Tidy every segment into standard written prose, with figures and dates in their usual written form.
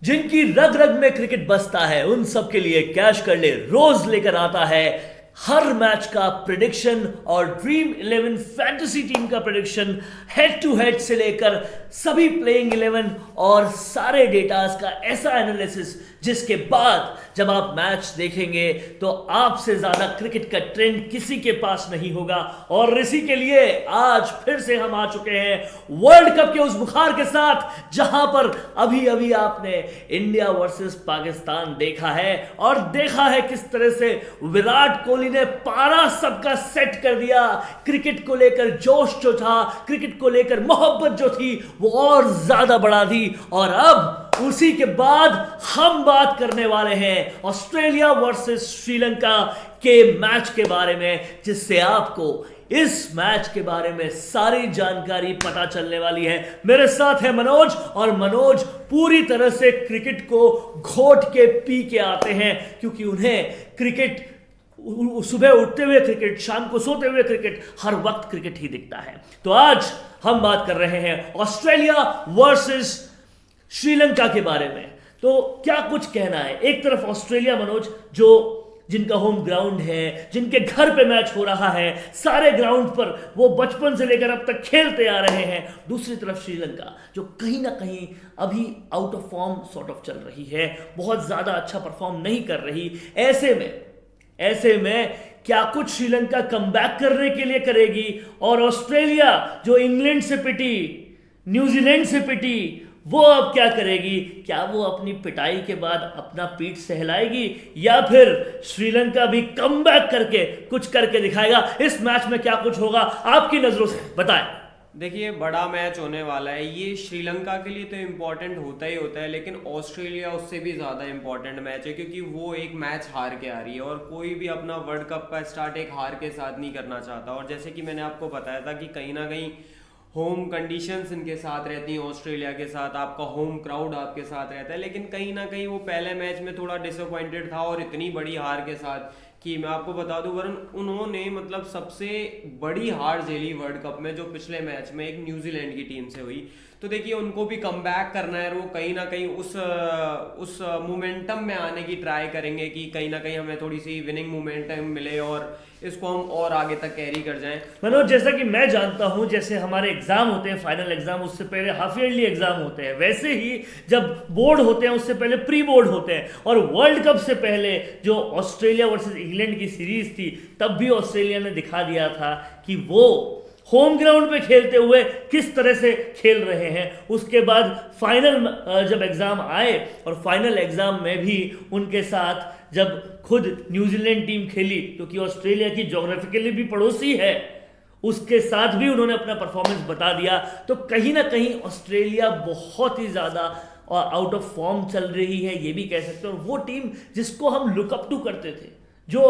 जिनकी रग रग में क्रिकेट बसता है उन सब के लिए कैश कर ले रोज लेकर आता है हर मैच का प्रिडिक्शन और ड्रीम 11 फैंटेसी टीम का प्रिडिक्शन हेड टू हेड से लेकर सभी प्लेइंग 11 और सारे डेटास का ऐसा एनालिसिस जिसके बाद जब आप मैच देखेंगे तो आपसे ज्यादा क्रिकेट का ट्रेंड किसी के पास नहीं होगा। और इसी के लिए आज फिर से हम आ चुके हैं वर्ल्ड कप के उस बुखार के साथ जहां पर अभी अभी आपने इंडिया वर्सेस पाकिस्तान देखा है और देखा है किस तरह से विराट कोहली ने पारा सबका सेट कर दिया। क्रिकेट को लेकर जोश जो था, क्रिकेट को लेकर मोहब्बत जो थी वो और ज्यादा बढ़ा दी। और अब उसी के बाद हम बात करने वाले हैं ऑस्ट्रेलिया वर्सेस श्रीलंका के मैच के बारे में, जिससे आपको इस मैच के बारे में सारी जानकारी पता चलने वाली है। मेरे साथ है मनोज, और मनोज पूरी तरह से क्रिकेट को घोट के पी के आते हैं क्योंकि उन्हें क्रिकेट, सुबह उठते हुए क्रिकेट, शाम को सोते हुए क्रिकेट, हर वक्त क्रिकेट ही दिखता है। तो आज हम बात कर रहे हैं ऑस्ट्रेलिया वर्सेस श्रीलंका के बारे में। तो क्या कुछ कहना है? एक तरफ ऑस्ट्रेलिया मनोज, जो जिनका होम ग्राउंड है, जिनके घर पे मैच हो रहा है, सारे ग्राउंड पर वो बचपन से लेकर अब तक खेलते आ रहे हैं। दूसरी तरफ श्रीलंका जो कहीं ना कहीं अभी out of form sort of चल रही है, बहुत ज्यादा अच्छा परफॉर्म नहीं कर रही। ऐसे में क्या कुछ श्रीलंका कमबैक करने के लिए करेगी, और ऑस्ट्रेलिया जो इंग्लैंड से पिटी, न्यूजीलैंड से पिटी, वो अब क्या करेगी? क्या वो अपनी पिटाई के बाद अपना पीठ सहलाएगी, या फिर श्रीलंका भी कमबैक करके कुछ करके दिखाएगा? इस मैच में क्या कुछ होगा आपकी नजरों से बताएं। देखिए, बड़ा मैच होने वाला है। ये श्रीलंका के लिए तो इम्पोर्टेंट होता ही होता है, लेकिन ऑस्ट्रेलिया उससे भी ज़्यादा इम्पोर्टेंट मैच है क्योंकि वो एक मैच हार के आ रही है और कोई भी अपना वर्ल्ड कप का स्टार्ट एक हार के साथ नहीं करना चाहता। और जैसे कि मैंने आपको बताया था कि कहीं ना कहीं होम कंडीशंस इनके साथ रहती हैं, ऑस्ट्रेलिया के साथ आपका होम क्राउड आपके साथ रहता है, लेकिन कहीं ना कहीं वो पहले मैच में थोड़ा डिसअपॉइंटेड था और इतनी बड़ी हार के साथ कि मैं आपको बता दूं वरुण, उन्होंने मतलब सबसे बड़ी हार झेली वर्ल्ड कप में जो पिछले मैच में एक न्यूजीलैंड की टीम से हुई। तो देखिए, उनको भी कमबैक करना है, वो कहीं ना कहीं उस मोमेंटम में आने की ट्राई करेंगे कि कहीं ना कहीं हमें थोड़ी सी विनिंग मोमेंटम मिले और इसको हम और आगे तक कैरी कर जाएं। मनोज, जैसा कि मैं जानता हूं, जैसे हमारे एग्जाम होते हैं, फाइनल एग्जाम, उससे पहले हाफ ईयरली एग्जाम होते हैं, वैसे ही जब बोर्ड होते हैं उससे पहले प्री बोर्ड होते हैं। और वर्ल्ड कप से पहले जो ऑस्ट्रेलिया वर्सेस इंग्लैंड की सीरीज थी, तब भी ऑस्ट्रेलिया ने दिखा दिया था कि वो होम ग्राउंड पे खेलते हुए किस तरह से खेल रहे हैं। उसके बाद फाइनल जब एग्जाम आए, और फाइनल एग्जाम में भी उनके साथ जब खुद न्यूजीलैंड टीम खेली, क्योंकि ऑस्ट्रेलिया की ज्योग्राफिकली भी पड़ोसी है, उसके साथ भी उन्होंने अपना परफॉर्मेंस बता दिया। तो कहीं ना कहीं ऑस्ट्रेलिया बहुत ही ज्यादा और आउट ऑफ फॉर्म चल रही है, ये भी कह सकते हैं। और वो टीम जिसको हम लुकअप टू करते थे, जो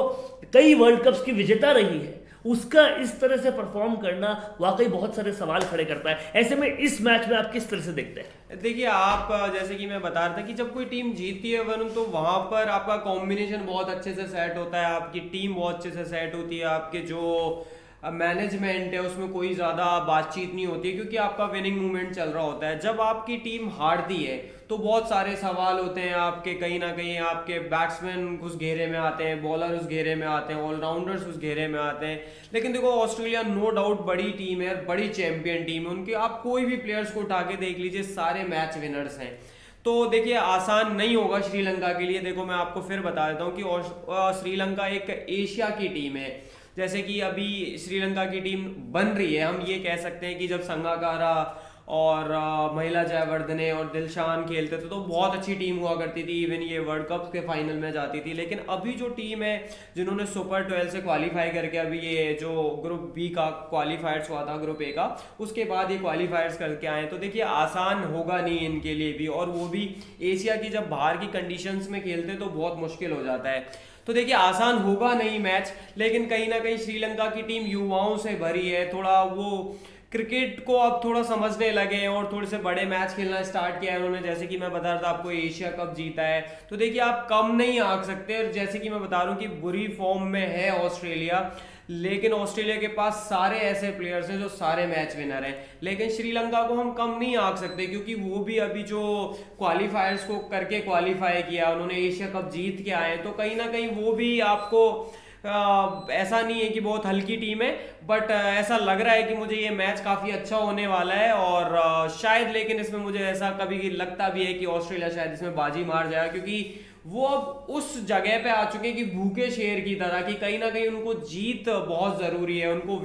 कई वर्ल्ड कप्स की विजेता रही है, उसका इस तरह से परफॉर्म करना वाकई बहुत सारे सवाल खड़े करता है। ऐसे में इस मैच में आप किस तरह से देखते हैं? देखिए, आप जैसे कि मैं बता रहा था कि जब कोई टीम जीतती है वरुण, तो वहां पर आपका कॉम्बिनेशन बहुत अच्छे से सेट होता है, आपकी टीम बहुत अच्छे से सेट होती है, आपके जो मैनेजमेंट है उसमें कोई ज़्यादा बातचीत नहीं होती है क्योंकि आपका विनिंग मूवमेंट चल रहा होता है। जब आपकी टीम हारती है तो बहुत सारे सवाल होते हैं आपके, कहीं ना कहीं आपके बैट्समैन उस घेरे में आते हैं, बॉलर उस घेरे में आते हैं, ऑलराउंडर्स उस घेरे में आते हैं। लेकिन देखो, ऑस्ट्रेलिया नो डाउट बड़ी टीम है, बड़ी चैंपियन टीम है उनकी। आप कोई भी प्लेयर्स को उठा के देख लीजिए, सारे मैच विनर्स हैं। तो देखिए, आसान नहीं होगा श्रीलंका के लिए। देखो, मैं आपको फिर बता देता हूँ कि श्रीलंका एक एशिया की टीम है। जैसे कि अभी श्रीलंका की टीम बन रही है, हम ये कह सकते हैं कि जब संगाकारा और महिला जयवर्धने और दिलशान खेलते थे तो बहुत अच्छी टीम हुआ करती थी, इवन ये वर्ल्ड कप के फाइनल में जाती थी। लेकिन अभी जो टीम है जिन्होंने सुपर 12 से क्वालिफाई करके, अभी ये जो ग्रुप बी का क्वालिफायर्स हुआ था, ग्रुप ए का, उसके बाद ये क्वालिफायर्स करके आए, तो देखिए आसान होगा नहीं इनके लिए भी। और वो भी एशिया की, जब बाहर की कंडीशंस में खेलते तो बहुत मुश्किल हो जाता है। तो देखिए, आसान होगा नहीं मैच, लेकिन कहीं ना कहीं श्रीलंका की टीम युवाओं से भरी है, थोड़ा वो क्रिकेट को अब थोड़ा समझने लगे हैं और थोड़े से बड़े मैच खेलना स्टार्ट किया है उन्होंने। जैसे कि मैं बता रहा था आपको, एशिया कप जीता है, तो देखिए आप कम नहीं आंक सकते। और जैसे कि मैं बता रहा हूँ कि बुरी फॉर्म में है ऑस्ट्रेलिया, लेकिन ऑस्ट्रेलिया के पास सारे ऐसे प्लेयर्स हैं जो सारे मैच विनर हैं। लेकिन श्रीलंका को हम कम नहीं आंक सकते, क्योंकि वो भी अभी जो क्वालिफायर्स को करके क्वालिफाई किया, उन्होंने एशिया कप जीत के आए, तो कहीं ना कहीं वो भी आपको ऐसा नहीं है कि बहुत हल्की टीम है, बट ऐसा लग रहा है कि मुझे ये मैच काफ़ी अच्छा होने वाला है। और शायद, लेकिन इसमें मुझे ऐसा कभी लगता भी है कि ऑस्ट्रेलिया शायद इसमें बाजी मार जाएगा, क्योंकि वो अब उस जगह पे आ चुके हैं कि भूखे शेर की तरह, कि कहीं ना कहीं उनको जीत बहुत ज़रूरी है, उनको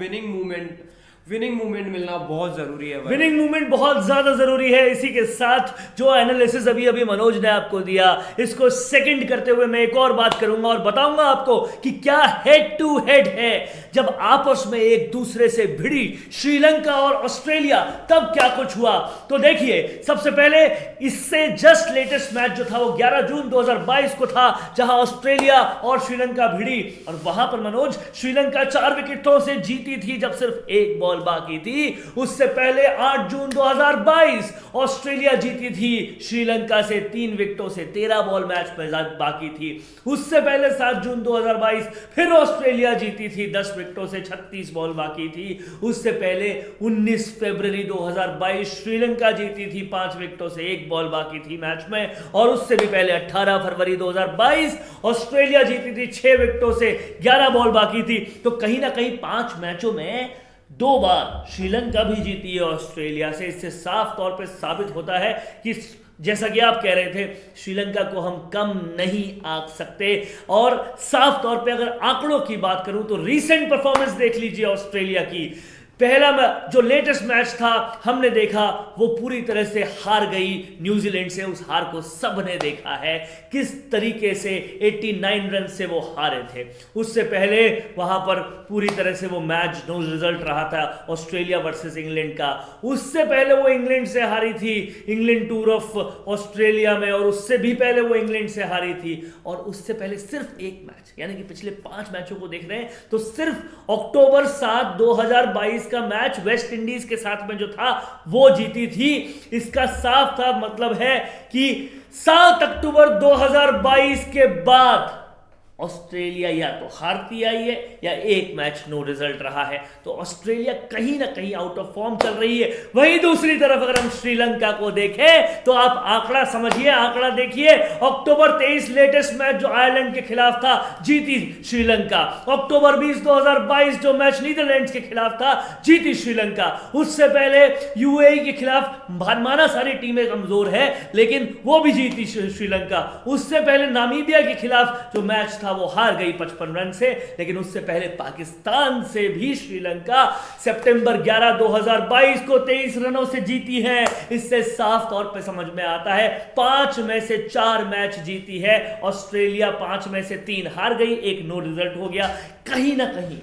विनिंग मूवमेंट मिलना बहुत जरूरी है। विनिंग मूवमेंट बहुत ज्यादा जरूरी है। इसी के साथ जो एनालिसिस अभी अभी मनोज ने आपको दिया, इसको सेकंड करते हुए मैं एक और बात करूंगा और बताऊंगा आपको कि क्या हेड टू हेड है। जब आपस में एक दूसरे से भिड़ी श्रीलंका और ऑस्ट्रेलिया, तब क्या कुछ हुआ। तो देखिए, सबसे पहले इससे जस्ट लेटेस्ट मैच जो था वो 11 जून 2022 को था, जहां ऑस्ट्रेलिया और श्रीलंका भिड़ी, और वहां पर मनोज श्रीलंका 4 विकेटों से जीती थी जब सिर्फ एक बॉल बाकी थी। उससे पहले 8 जून 2022 ऑस्ट्रेलिया जीती थी श्रीलंका से 3 विकेटों से, 13 बॉल मैच में बाकी थी। उससे पहले 7 जून 2022 फिर ऑस्ट्रेलिया जीती थी 10 विकेटों से, 36 बॉल बाकी थी। उससे पहले 19 फरवरी 2022 श्रीलंका जीती थी 5 विकेटों से, 1 बॉल बाकी थी मैच में। और उससे भी पहले 18 फरवरी 2022 ऑस्ट्रेलिया जीती थी 6 विकेटों से, 11 बॉल बाकी थी। तो कहीं ना कहीं 5 मैचों में 2 बार श्रीलंका भी जीती है ऑस्ट्रेलिया से। इससे साफ तौर पे साबित होता है कि जैसा कि आप कह रहे थे, श्रीलंका को हम कम नहीं आंक सकते। और साफ तौर पे अगर आंकड़ों की बात करूं तो रीसेंट परफॉर्मेंस देख लीजिए ऑस्ट्रेलिया की। पहला जो लेटेस्ट मैच था हमने देखा, वो पूरी तरह से हार गई न्यूजीलैंड से। उस हार को सबने देखा है, किस तरीके से 89 रन से वो हारे थे। उससे पहले वहां पर पूरी तरह से वो मैच नो रिजल्ट रहा था, ऑस्ट्रेलिया वर्सेस इंग्लैंड का। उससे पहले वो इंग्लैंड से हारी थी, इंग्लैंड टूर ऑफ ऑस्ट्रेलिया में, और उससे भी पहले वो इंग्लैंड से हारी थी। और उससे पहले सिर्फ एक मैच, यानी कि पिछले 5 मैचों को देख रहे हैं तो सिर्फ अक्टूबर 7, 2022 का मैच वेस्ट इंडीज के साथ में जो था वो जीती थी। इसका साफ साफ मतलब है कि 7 अक्टूबर 2022 के बाद ऑस्ट्रेलिया या तो हारती आई है या एक मैच नो रिजल्ट रहा है। तो ऑस्ट्रेलिया कहीं ना कहीं आउट ऑफ फॉर्म चल रही है। वहीं दूसरी तरफ अगर हम श्रीलंका को देखें तो आप आंकड़ा समझिए, आंकड़ा देखिए। अक्टूबर 23 लेटेस्ट मैच जो आयरलैंड के खिलाफ था, जीती श्रीलंका। अक्टूबर 20, 2022 जो मैच नीदरलैंड्स के खिलाफ था, जीती श्रीलंका। उससे पहले यूएई के खिलाफ माना सारी टीमें कमजोर है, लेकिन वो भी जीती श्रीलंका। उससे पहले नामीबिया के खिलाफ जो मैच था वो हार गई 55 रन से। लेकिन उससे पहले पाकिस्तान से भी श्रीलंका सितंबर 11, 2022 को 23 रनों से जीती है। इससे साफ तौर पे समझ में आता है 5 में से 4 मैच जीती है ऑस्ट्रेलिया, 5 में से 3 हार गई, 1 नो रिजल्ट हो गया। कहीं ना कहीं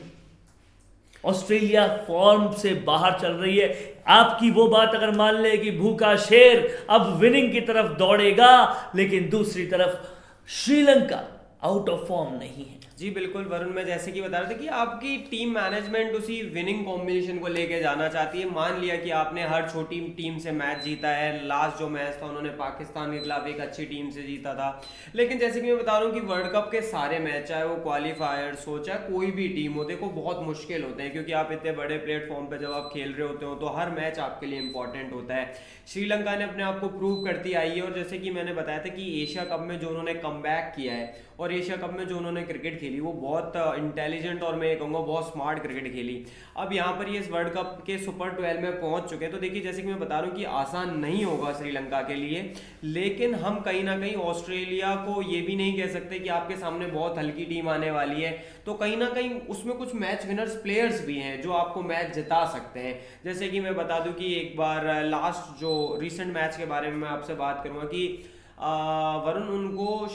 ऑस्ट्रेलिया फॉर्म से बाहर चल रही है। आपकी वो बात अगर मान ले कि भूखा शेर अब विनिंग की तरफ दौड़ेगा, लेकिन दूसरी तरफ श्रीलंका आउट ऑफ फॉर्म नहीं है। जी बिल्कुल वरुण, मैं जैसे कि बता रहा था कि आपकी टीम मैनेजमेंट उसी विनिंग कॉम्बिनेशन को लेके जाना चाहती है। मान लिया कि आपने हर छोटी टीम से मैच जीता है, लास्ट जो मैच था उन्होंने पाकिस्तान के खिलाफ एक अच्छी टीम से जीता था, लेकिन जैसे कि मैं बता रहा हूँ कि वर्ल्ड कप के सारे मैच, चाहे वो क्वालिफायर्स हो चाहे कोई भी टीम हो, देखो बहुत मुश्किल होते हैं, क्योंकि आप इतने बड़े प्लेटफॉर्म पर जब आप खेल रहे होते हो तो हर मैच आपके लिए इंपॉर्टेंट होता है। श्रीलंका ने अपने आप को प्रूव करती आई है, और जैसे कि मैंने बताया था कि एशिया कप में जो उन्होंने कमबैक किया है और एशिया कप में जो उन्होंने क्रिकेट खेली वो बहुत इंटेलिजेंट और मैं ये कहूँगा बहुत स्मार्ट क्रिकेट खेली। अब यहाँ पर ये इस वर्ल्ड कप के सुपर 12 में पहुँच चुके हैं। तो देखिए, जैसे कि मैं बता रहा हूँ कि आसान नहीं होगा श्रीलंका के लिए, लेकिन हम कहीं ना कहीं ऑस्ट्रेलिया को ये भी नहीं कह सकते कि आपके सामने बहुत हल्की टीम आने वाली है। तो कहीं ना कहीं उसमें कुछ मैच विनर्स प्लेयर्स भी हैं जो आपको मैच जिता सकते हैं। जैसे कि मैं बता दूं कि एक बार लास्ट जो रिसेंट मैच के बारे में मैं आपसे बात करूंगा कि वरुण, उनको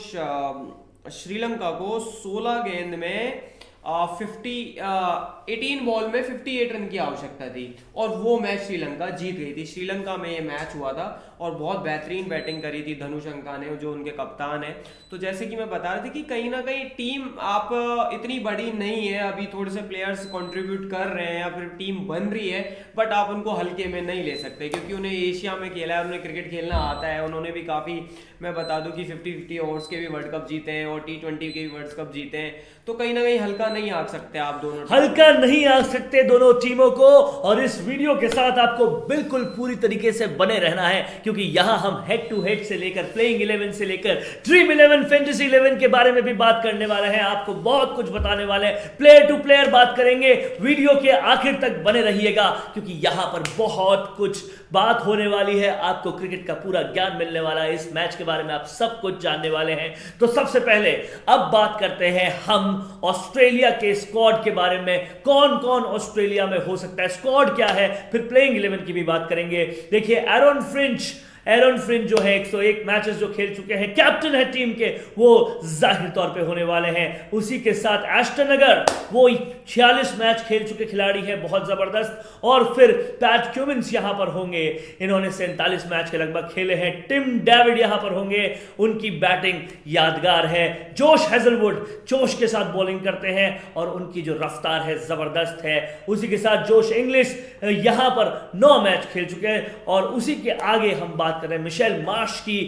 श्रीलंका को 16 गेंद में 18 बॉल में 58 रन की आवश्यकता थी और वो मैच श्रीलंका जीत गई थी। श्रीलंका में ये मैच हुआ था और बहुत बेहतरीन बैटिंग करी थी धनुशंका ने, जो उनके कप्तान है। तो जैसे कि मैं बता रहा था कि कहीं ना कहीं टीम आप इतनी बड़ी नहीं है, अभी थोड़े से प्लेयर्स कंट्रीब्यूट कर रहे हैं या फिर टीम बन रही है, बट आप उनको हल्के में नहीं ले सकते, क्योंकि उन्हें एशिया में खेला है, उन्हें क्रिकेट खेलना आता है। उन्होंने भी काफ़ी, मैं बता दूं कि 50-50 ओवर्स के भी वर्ल्ड कप जीते हैं और T20 के भी वर्ल्ड कप जीते हैं। तो कहीं ना कहीं हल्का नहीं आंक सकते आप दोनों, हल्का नहीं आंक सकते दोनों टीमों को। और इस वीडियो के साथ आपको बिल्कुल पूरी तरीके से बने रहना है, क्योंकि यहां हम हेड टू हेड से लेकर प्लेइंग 11 से लेकर ड्रीम 11 फैंटेसी 11 के बारे में भी बात करने वाले हैं। आपको बहुत कुछ बताने वाले हैं, प्लेयर टू प्लेयर बात करेंगे। वीडियो के आखिर तक बने रहिएगा, क्योंकि यहां पर बहुत कुछ बात होने वाली है। आपको क्रिकेट का पूरा ज्ञान मिलने वाला है। इस मैच के बारे में आप सब कुछ जानने वाले हैं। तो सबसे पहले अब बात करते हैं हम ऑस्ट्रेलिया के स्क्वाड के बारे में। कौन कौन ऑस्ट्रेलिया में हो सकता है, स्क्वाड क्या है, फिर प्लेइंग 11 की भी बात करेंगे। देखिए एरन फ्रिंच जो है 101 मैचेस जो खेल चुके हैं, कैप्टन है टीम के, वो जाहिर तौर पे होने वाले हैं। उसी के साथ एस्टन अगर, वो 46 मैच खेल चुके खिलाड़ी है, बहुत जबरदस्त। और फिर पैट क्यूमिंस यहां पर होंगे, इन्होंने 47 मैच के लगभग खेले हैं। टिम डेविड यहां पर होंगे, उनकी बैटिंग यादगार है। जोश हेजलवुड जोश के साथ बॉलिंग करते हैं और उनकी जो रफ्तार है जबरदस्त है। उसी के साथ जोश इंग्लिश यहां पर 9 मैच खेल चुके हैं। और उसी के आगे हम बात कर रहे हैं मिशेल मार्श की,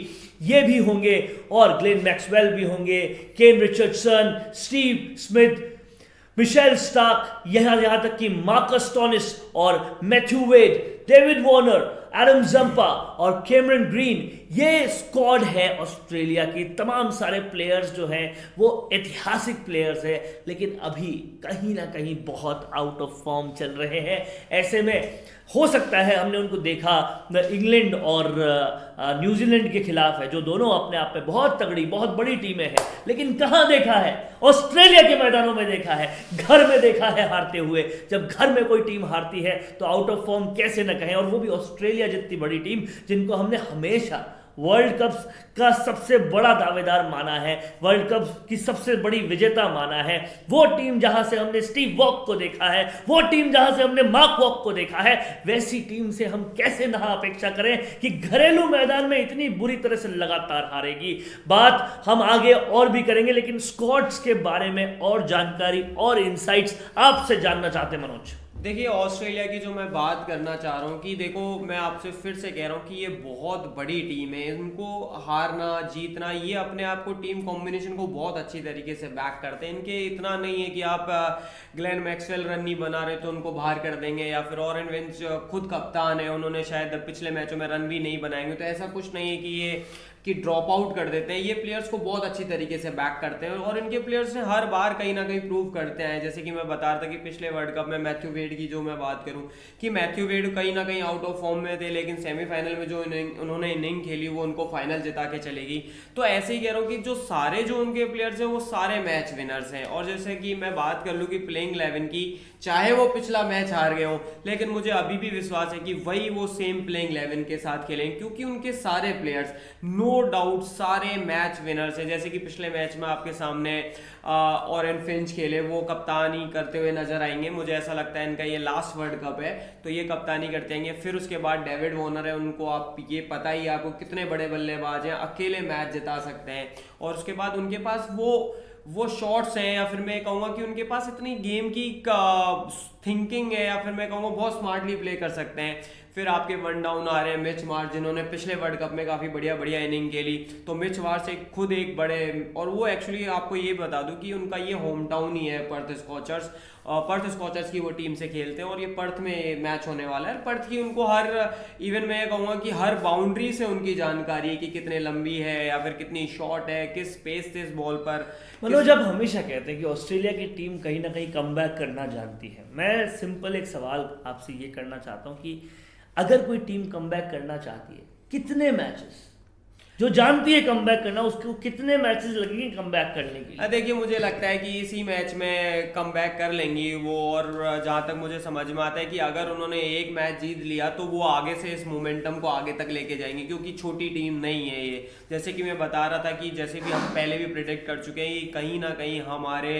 ये भी होंगे। और ग्लेन मैक्सवेल भी होंगे, Kane Richardson, Steve Smith, Mitchell Starc, यहां तक कि मार्कस टॉनिस और Matthew Wade, David Warner, Adam Zampa और कैमरन ग्रीन। ये स्क्वाड है ऑस्ट्रेलिया की। तमाम सारे प्लेयर्स जो हैं वो ऐतिहासिक प्लेयर्स हैं, लेकिन अभी कहीं ना कहीं बहुत आउट ऑफ फॉर्म चल रहे हैं। ऐसे में हो सकता है, हमने उनको देखा इंग्लैंड और न्यूजीलैंड के खिलाफ है, जो दोनों अपने आप में बहुत तगड़ी बहुत बड़ी टीमें हैं, लेकिन कहां देखा है, ऑस्ट्रेलिया के मैदानों में देखा है, घर में देखा है हारते हुए। जब घर में कोई टीम हारती है तो आउट ऑफ फॉर्म कैसे न कहें, और वो भी ऑस्ट्रेलिया जितनी बड़ी टीम, जिनको हमने हमेशा वर्ल्ड कप का सबसे बड़ा दावेदार माना है, वर्ल्ड कप की सबसे बड़ी विजेता माना है। वो टीम जहां से हमने स्टीव वॉक को देखा है, वो टीम जहां से हमने मार्क वॉक को देखा है, वैसी टीम से हम कैसे ना अपेक्षा करें कि घरेलू मैदान में इतनी बुरी तरह से लगातार हारेगी। बात हम आगे और भी करेंगे, लेकिन स्क्वाड्स के बारे में और जानकारी और इनसाइट्स आपसे जानना चाहते हैं मनोज। देखिए ऑस्ट्रेलिया की जो मैं बात करना चाह रहा हूँ कि देखो, मैं आपसे फिर से कह रहा हूँ कि ये बहुत बड़ी टीम है। इनको हारना जीतना, ये अपने आप को टीम कॉम्बिनेशन को बहुत अच्छी तरीके से बैक करते हैं। इनके इतना नहीं है कि आप ग्लेन मैक्सवेल रन नहीं बना रहे तो उनको बाहर कर देंगे, या फिर ऑरेन फिंच खुद कप्तान है, उन्होंने शायद पिछले मैचों में रन भी नहीं बनाएंगे, तो ऐसा कुछ नहीं है कि ये ड्रॉप आउट कर देते हैं। ये प्लेयर्स को बहुत अच्छी तरीके से बैक करते हैं और इनके प्लेयर्स ने हर बार कहीं ना कहीं प्रूव करते हैं। जैसे कि मैं बता रहा था कि पिछले वर्ल्ड कप में मैथ्यू वेड की जो मैं बात करूं, कि मैथ्यू वेड कहीं ना कहीं आउट ऑफ फॉर्म में थे, लेकिन सेमीफाइनल में जो उन्होंने इनिंग खेली वो उनको फाइनल जिता के चलेगी। तो ऐसे ही कह रहा हूँ कि जो सारे जो उनके प्लेयर्स हैं वो सारे मैच विनर्स हैं। और जैसे कि मैं बात कर लूँ कि प्लेइंग 11 की, चाहे वो पिछला मैच हार गए हो, लेकिन मुझे अभी भी विश्वास है कि वही वो सेम प्लेइंग 11 के साथ खेलेंगे, क्योंकि उनके सारे प्लेयर्स नो डाउट सारे मैच विनर्स हैं। जैसे कि पिछले मैच में आपके सामने ऑरेन फिंच खेले, वो कप्तानी करते हुए नजर आएंगे। मुझे ऐसा लगता है इनका ये लास्ट वर्ल्ड कप है तो ये कप्तानी करते आएंगे। फिर उसके बाद डेविड वार्नर है, उनको आप ये पता ही है आपको कितने बड़े बल्लेबाज हैं, अकेले मैच जिता सकते हैं। और उसके बाद उनके पास वो शॉट्स हैं, या फिर मैं कहूँगा कि उनके पास इतनी गेम की थिंकिंग है, या फिर मैं कहूँगा बहुत स्मार्टली प्ले कर सकते हैं। फिर आपके वन डाउन आ रहे हैं मिच मार्श, जिन्होंने पिछले वर्ल्ड कप में काफ़ी बढ़िया इनिंग खेली। तो मिच मार्श एक खुद एक बड़े, और वो एक्चुअली आपको ये बता दूं कि उनका ये होम टाउन ही है पर्थ स्कॉचर्स की वो टीम से खेलते हैं और ये पर्थ में मैच होने वाला है। पर्थ की उनको हर इवन मैं कहूँगा कि हर बाउंड्री से उनकी जानकारी है कि कितने लंबी है या फिर कितनी शॉर्ट है, किस स्पेस थे इस बॉल पर। मनोज, आप हमेशा कहते हैं कि ऑस्ट्रेलिया की टीम कहीं ना कहीं कमबैक करना जानती है। मैं सिंपल एक सवाल आपसे ये करना चाहता हूँ कि अगर कोई टीम कमबैक करना चाहती है, कितने मैचेस, जो जानती है कमबैक करना, उसको कितने मैचेस लगेंगे कमबैक करने के लिए? देखिए मुझे लगता है कि इसी मैच में कमबैक कर लेंगी वो। और जहाँ तक मुझे समझ में आता है कि अगर उन्होंने एक मैच जीत लिया तो वो आगे से इस मोमेंटम को आगे तक लेके जाएंगे, क्योंकि छोटी टीम नहीं है ये। जैसे कि मैं बता रहा था कि जैसे कि हम पहले भी प्रेडिक्ट कर चुके हैं, ये कहीं ना कहीं हमारे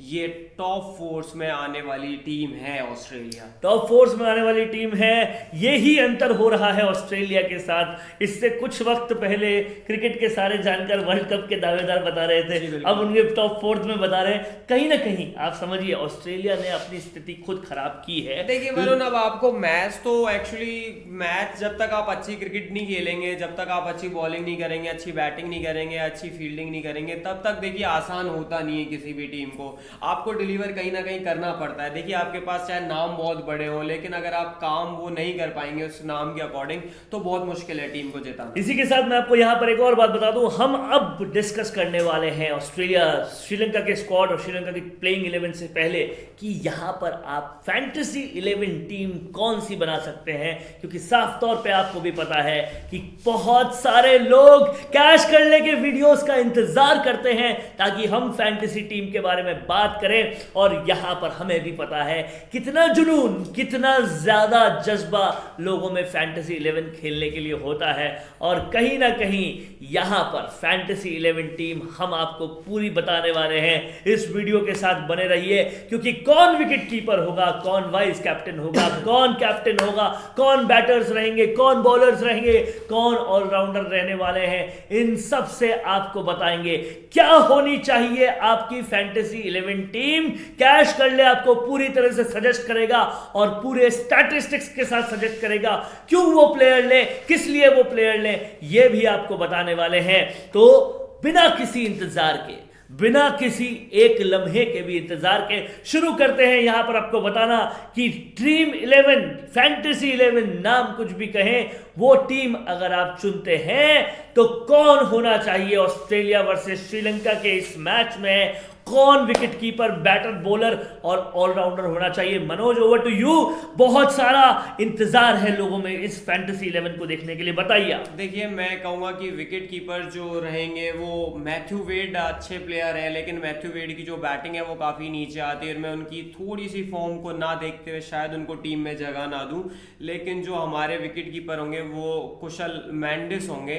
ये टॉप फोर्स में आने वाली टीम है ऑस्ट्रेलिया। टॉप फोर्स में आने वाली टीम है, यही अंतर हो रहा है ऑस्ट्रेलिया के साथ। इससे कुछ वक्त पहले क्रिकेट के सारे जानकार वर्ल्ड कप के दावेदार बता रहे थे, बिल्कुल। अब उनके टॉप 4 में बता रहे हैं। कहीं ना कहीं आप समझिए ऑस्ट्रेलिया ने अपनी स्थिति खुद खराब की है। देखिए वरुण, अब आपको मैच तो एक्चुअली मैच जब तक आप अच्छी क्रिकेट नहीं खेलेंगे, जब तक आप अच्छी बॉलिंग नहीं करेंगे, अच्छी बैटिंग नहीं करेंगे, अच्छी फील्डिंग नहीं करेंगे, तब तक देखिए आसान होता नहीं है किसी भी टीम को। आपको डिलीवर कहीं ना कहीं करना पड़ता है। देखिए आपके पास चाहे नाम बहुत बड़े हो, लेकिन अगर आप काम वो नहीं कर पाएंगे उस नाम के अकॉर्डिंग, तो बहुत मुश्किल है टीम को जिताना। इसी के साथ मैं आपको यहाँ पर एक और बात बता दूं, हम अब डिस्कस करने वाले हैं ऑस्ट्रेलिया श्रीलंका के स्क्वाड और श्रीलंका की प्लेइंग 11 से पहले कि यहाँ पर आप फैंटेसी 11 टीम कौन सी बना सकते हैं, क्योंकि साफ तौर पे आपको भी पता है कि बहुत सारे लोग कैश करने के वीडियोस का इंतजार करते हैं ताकि हम फैंटेसी टीम के बारे में बात करें। और यहाँ पर हमें भी पता है कितना जुनून, कितना ज्यादा जज्बा लोगों में फैंटेसी 11 खेलने के लिए होता है। और कहीं ना कहीं यहाँ पर फैंटेसी 11 टीम हम आपको पूरी बताने वाले हैं। इस वीडियो के साथ बने रहिए, क्योंकि कौन विकेट कीपर होगा, कौन वाइस कैप्टन होगा, कौन कैप्टन होगा, कौन बैटर्स रहेंगे, कौन बॉलर्स रहेंगे, कौन ऑलराउंडर रहने वाले हैं, इन सब से आपको बताएंगे। क्या होनी चाहिए आपकी फैंटेसी 11 टीम, कैश कर ले आपको पूरी तरह से सजेस्ट करेगा और पूरे स्टैटिस्टिक्स के साथ सजेस्ट करेगा क्यों वो प्लेयर ले, किस लिए वो प्लेयर ले, ये भी आपको बताने वाले हैं। तो बिना किसी इंतजार के, बिना किसी एक लम्हे के भी इंतजार के शुरू करते हैं यहां पर आपको बताना कि ड्रीम 11 फैंटेसी 11 नाम कुछ भी कहें, वो टीम अगर आप चुनते हैं तो कौन होना चाहिए ऑस्ट्रेलिया वर्सेस श्रीलंका के इस मैच में, कौन विकेट कीपर, बैटर, बॉलर और ऑलराउंडर होना चाहिए। Manoj, over to you. बहुत सारा इंतजार है लोगों में इस फैंटेसी 11 को देखने के लिए, बताइए आप। देखिए मैं कहूँगा कि विकेट कीपर जो रहेंगे वो मैथ्यू वेड अच्छे प्लेयर है, लेकिन मैथ्यू वेड की जो बैटिंग है वो काफ़ी नीचे आती है और मैं उनकी थोड़ी सी फॉर्म को ना देखते हुए शायद उनको टीम में जगह ना दूं। लेकिन जो हमारे विकेट कीपर होंगे वो कुशल मेंडिस होंगे।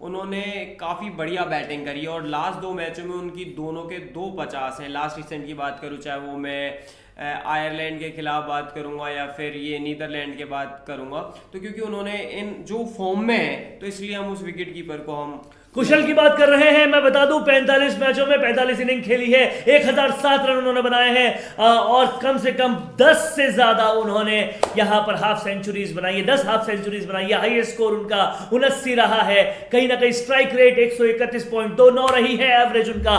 उन्होंने काफ़ी बढ़िया बैटिंग करी और लास्ट 2 मैचों में उनकी दोनों के 250 हैं। लास्ट रिसेंट की बात करूँ, चाहे वो मैं आयरलैंड के खिलाफ बात करूंगा या फिर ये नीदरलैंड के बात करूंगा, तो क्योंकि उन्होंने इन जो फॉर्म में है तो इसलिए हम उस विकेट कीपर को हम कुशल की बात कर रहे हैं। मैं बता दूं 45 मैचों में 45 इनिंग खेली है, 1007 रन उन्होंने बनाए हैं और कम से कम 10 से ज्यादा उन्होंने यहां पर हाफ सेंचुरीज बनाई है, 10 हाफ सेंचुरीज बनाई है। हाईएस्ट स्कोर उनका 79 रहा है। कहीं ना कहीं स्ट्राइक रेट 131.29 रही है, एवरेज उनका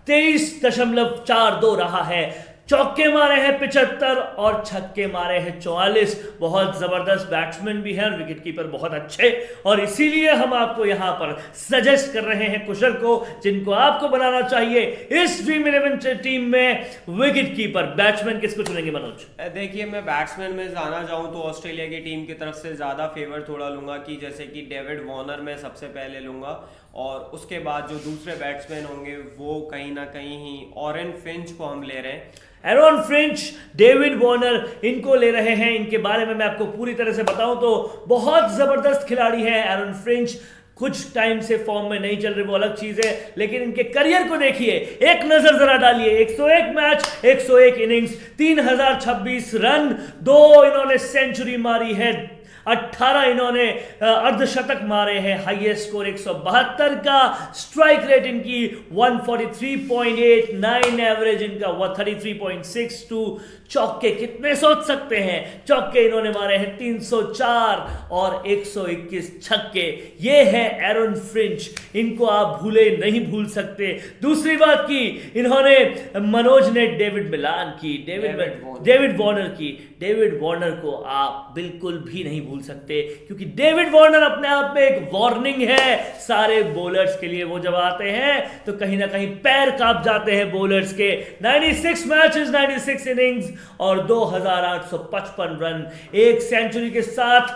23.42 रहा है। चौके मारे हैं 75 और छक्के मारे हैं 44। बहुत जबरदस्त बैट्समैन भी हैं और विकेट कीपर बहुत अच्छे, और इसीलिए हम आपको यहां पर सजेस्ट कर रहे हैं कुशल को, जिनको आपको बनाना चाहिए इस ड्रीम 11 टीम में विकेट कीपर। बैट्समैन किसको चुनेंगे मनोज? देखिए मैं बैट्समैन में जाना चाहूँ तो ऑस्ट्रेलिया की टीम की तरफ से ज़्यादा फेवर थोड़ा लूंगा कि जैसे कि डेविड वार्नर मैं सबसे पहले लूंगा, और उसके बाद जो दूसरे बैट्समैन होंगे वो कहीं ना कहीं ही ऑरेन फिंच को हम ले रहे हैं। एरॉन फिंच, डेविड वार्नर, इनको ले रहे हैं। इनके बारे में मैं आपको पूरी तरह से बताऊं तो बहुत जबरदस्त खिलाड़ी है एरॉन फिंच। कुछ टाइम से फॉर्म में नहीं चल रहे वो अलग चीज है, लेकिन इनके करियर को देखिए, एक नजर जरा डालिए। 101 मैच, 101 इनिंग्स, 3026 रन, 2 इन्होंने सेंचुरी मारी है, 18 इन्होंने अर्धशतक मारे हैं, हाईएस्ट स्कोर 172 का, स्ट्राइक रेट इनकी 143.89, एवरेज इनका 33.62। चौके कितने सोच सकते हैं, चौके इन्होंने मारे हैं 304 और 121 छक्के। ये है एरॉन फिंच, इनको आप भूले नहीं भूल सकते। दूसरी बात की इन्होंने, मनोज ने डेविड मिलान की, डेविड वार्नर की। डेविड वार्नर को आप बिल्कुल भी नहीं भूल सकते, क्योंकि डेविड वार्नर अपने आप में एक वार्निंग है सारे बॉलर्स के लिए। वो जब आते हैं तो कहीं ना कहीं पैर कांप जाते हैं बॉलर्स के। 96 मैचेस, 96 इनिंग्स और 2855 रन, एक सेंचुरी के साथ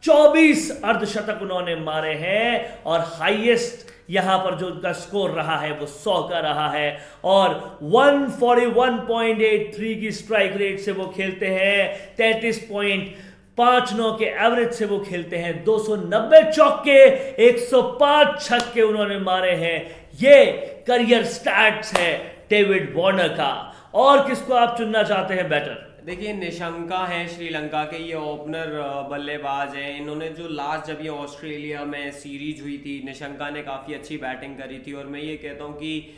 24 अर्धशतक उन्होंने मारे हैं, और हाईएस्ट यहां पर जो उनका स्कोर रहा है वो 100 का रहा है, और 141.83 की स्ट्राइक रेट से वो खेलते हैं, 33.59 के एवरेज से वो खेलते हैं, 290 चौके, 105 छक्के उन्होंने मारे हैं। ये करियर स्टैट्स है डेविड वार्नर का। और किसको आप चुनना चाहते हैं बैटर? देखिए निशंका हैं श्रीलंका के, ये ओपनर बल्लेबाज हैं। इन्होंने जो लास्ट जब ये ऑस्ट्रेलिया में सीरीज हुई थी, निशंका ने काफ़ी अच्छी बैटिंग करी थी। और मैं ये कहता हूँ कि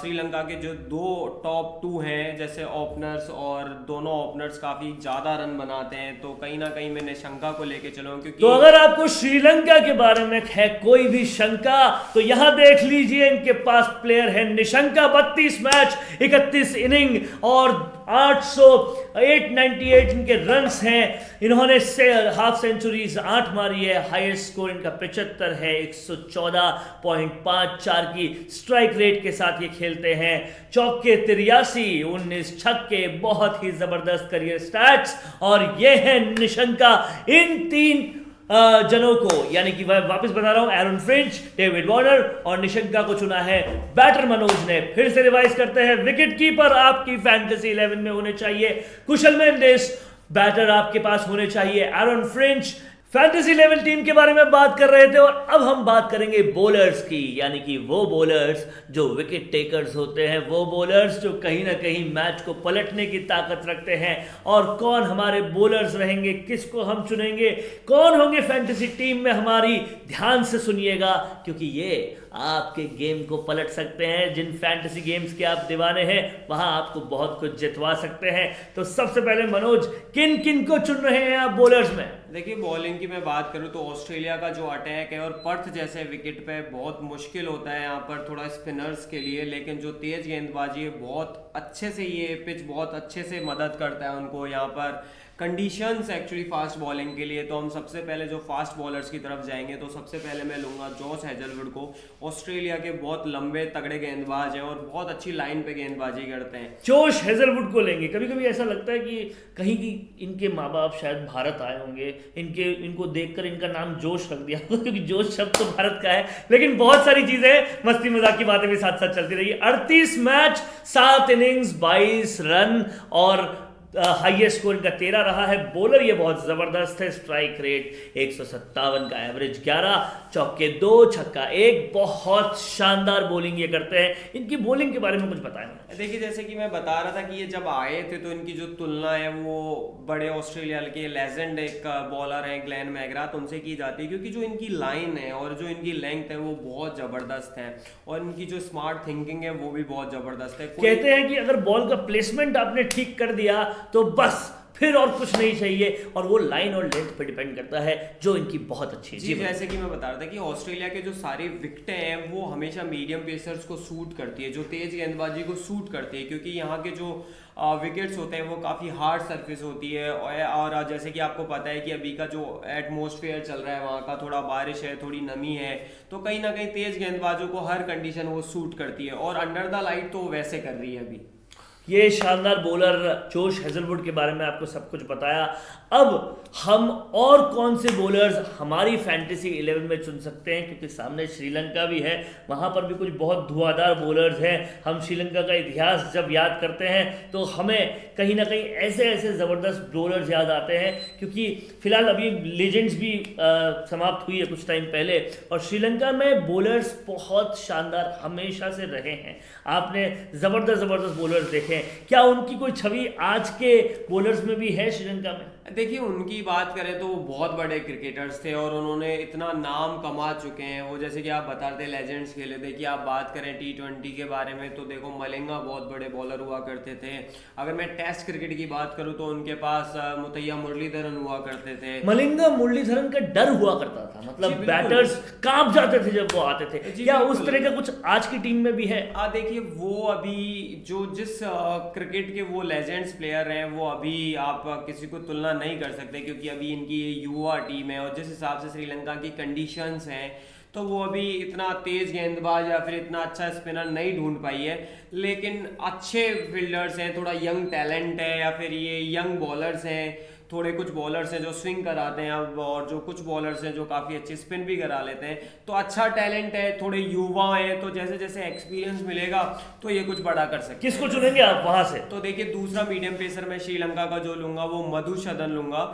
श्रीलंका के जो दो टॉप 2 हैं जैसे ओपनर्स, और दोनों ओपनर्स काफ़ी ज़्यादा रन बनाते हैं, तो कहीं ना कहीं मैं निशंका को लेके चलूँ क्योंकि तो अगर आपको श्रीलंका के बारे में है कोई भी शंका तो यहां देख लीजिए, इनके पास प्लेयर है निशंका। 32 मैच, 31 इनिंग और 898 इनके रन्स हैं। इन्होंने हाफ सेंचुरीज 8 मारी है। हाईएस्ट स्कोर इनका 75 है। 114.54 की स्ट्राइक रेट के साथ ये खेलते हैं। चौके 83, 19 छक्के, बहुत ही जबरदस्त करियर स्टैट्स। और ये है निशंका। इन 3 जनों को, यानी कि वापस बता रहा हूं, एरन फिंच, डेविड वार्नर और निशंका को चुना है बैटर मनोज ने। फिर से रिवाइज करते हैं, विकेट कीपर आपकी फैंटेसी 11 में होने चाहिए कुशल मेंडिस, बैटर आपके पास होने चाहिए Aaron Finch. Fantasy level team के बारे में बात कर रहे थे और अब हम बात करेंगे बॉलर्स की, यानी कि वो बॉलर्स जो विकेट टेकर्स होते हैं, वो बॉलर्स जो कहीं ना कहीं मैच को पलटने की ताकत रखते हैं। और कौन हमारे बॉलर्स रहेंगे, किसको हम चुनेंगे, कौन होंगे फैंटेसी टीम में हमारी, ध्यान से सुनिएगा क्योंकि ये आपके गेम को पलट सकते हैं। जिन फैंटेसी गेम्स के आप दीवाने हैं वहां आपको बहुत कुछ जितवा सकते हैं। तो सबसे पहले मनोज, किन किन को चुन रहे हैं आप बॉलर्स में? देखिए बॉलिंग की मैं बात करूं तो ऑस्ट्रेलिया का जो अटैक है और पर्थ जैसे विकेट पे बहुत मुश्किल होता है यहाँ पर थोड़ा स्पिनर्स के लिए, लेकिन जो तेज गेंदबाजी है बहुत अच्छे से ये पिच बहुत अच्छे से मदद करता है उनको यहाँ पर कंडीशंस एक्चुअली फास्ट बॉलिंग के लिए। तो हम सबसे पहले जो फास्ट बॉलर्स की तरफ जाएंगे तो सबसे पहले मैं लूंगा जॉश हेजलवुड को। ऑस्ट्रेलिया के बहुत लंबे तगड़े गेंदबाज हैं और बहुत अच्छी लाइन पे गेंदबाजी करते हैं। जॉश हेजलवुड को लेंगे। कभी कभी ऐसा लगता है कि कहीं की इनके माँ बाप शायद भारत आए होंगे, इनको देखकर इनका नाम जोश रख दिया क्योंकि जोश शब्द तो भारत का है, लेकिन बहुत सारी चीजें मस्ती मजाक की बातें भी साथ साथ चलती रही। 38 मैच, 7 इनिंग्स, 22 रन और हाईएस्ट स्कोर इनका 13 रहा है। बॉलर ये बहुत जबरदस्त है। स्ट्राइक रेट 157 का, एवरेज 11, चौके 2, छक्का 1, बहुत शानदार बॉलिंग ये करते हैं। इनकी बॉलिंग के बारे में कुछ बताएं। देखिए जैसे कि मैं बता रहा था कि ये जब आए थे तो इनकी जो तुलना है वो बड़े ऑस्ट्रेलिया के लेजेंड एक बॉलर हैं ग्लेन मैकग्राथ, उनसे की जाती है क्योंकि जो इनकी लाइन है और जो इनकी लेंथ है वो बहुत ज़बरदस्त है और इनकी जो स्मार्ट थिंकिंग है वो भी बहुत ज़बरदस्त है। कहते हैं कि अगर बॉल का प्लेसमेंट आपने ठीक कर दिया तो बस फिर और कुछ नहीं चाहिए, और वो लाइन और लेंथ पे डिपेंड करता है जो इनकी बहुत अच्छी है। जी जैसे कि मैं बता रहा था कि ऑस्ट्रेलिया के जो सारी विकेटें हैं वो हमेशा मीडियम पेसर्स को सूट करती है, जो तेज गेंदबाजी को सूट करती है, क्योंकि यहाँ के जो विकेट्स होते हैं वो काफ़ी हार्ड सरफेस होती है। और जैसे कि आपको पता है कि अभी का जो एटमॉस्फेयर चल रहा है वहाँ का, थोड़ा बारिश है, थोड़ी नमी है, तो कहीं ना कहीं तेज गेंदबाजों को हर कंडीशन वो सूट करती है और अंडर द लाइट तो वैसे कर रही है अभी। ये शानदार बॉलर जोश हेजलवुड के बारे में आपको सब कुछ बताया। अब हम और कौन से बॉलर्स हमारी फैंटेसी 11 में चुन सकते हैं, क्योंकि सामने श्रीलंका भी है, वहाँ पर भी कुछ बहुत धुआंधार बॉलर्स हैं। हम श्रीलंका का इतिहास जब याद करते हैं तो हमें कहीं ना कहीं ऐसे ऐसे ज़बरदस्त बॉलर्स याद आते हैं, क्योंकि फिलहाल अभी लेजेंड्स भी समाप्त हुई है कुछ टाइम पहले, और श्रीलंका में बॉलर्स बहुत शानदार हमेशा से रहे हैं। आपने ज़बरदस्त बॉलर्स देखे, क्या उनकी कोई छवि आज के बॉलर्स में भी है श्रीलंका में? देखिए उनकी बात करें तो वो बहुत बड़े क्रिकेटर्स थे और उन्होंने इतना नाम कमा चुके हैं। वो जैसे कि आप बता रहे थे लेजेंड्स खेले थे, कि आप बात करें T20 के बारे में तो देखो मलिंगा बहुत बड़े बॉलर हुआ करते थे। अगर मैं टेस्ट क्रिकेट की बात करूं तो उनके पास मुथैया मुरलीधरन हुआ करते थे। मलिंगा मुरलीधरन का डर हुआ करता था, मतलब बैटर्स कांप जाते थे जब वो आते थे। क्या उस तरह का कुछ आज की टीम में भी है? देखिए वो अभी जो जिस क्रिकेट के वो लेजेंड्स प्लेयर हैं वो अभी आप किसी को तुलना नहीं कर सकते, क्योंकि अभी इनकी युवा टीम है और जिस हिसाब से श्रीलंका की कंडीशंस हैं तो वो अभी इतना तेज गेंदबाज या फिर इतना अच्छा स्पिनर नहीं ढूंढ पाई है। लेकिन अच्छे फील्डर्स हैं, थोड़ा यंग टैलेंट है या फिर ये यंग बॉलर्स हैं, थोड़े कुछ बॉलर्स हैं जो स्विंग कराते हैं अब, और जो कुछ बॉलर्स हैं जो काफ़ी अच्छी स्पिन भी करा लेते हैं। तो अच्छा टैलेंट है, थोड़े युवा हैं, तो जैसे जैसे एक्सपीरियंस मिलेगा तो ये कुछ बड़ा कर सकते हैं। किसको चुनेंगे आप वहां से? तो देखिए दूसरा मीडियम पेसर मैं श्रीलंका का जो लूंगा वो मधुसूदन लूंगा।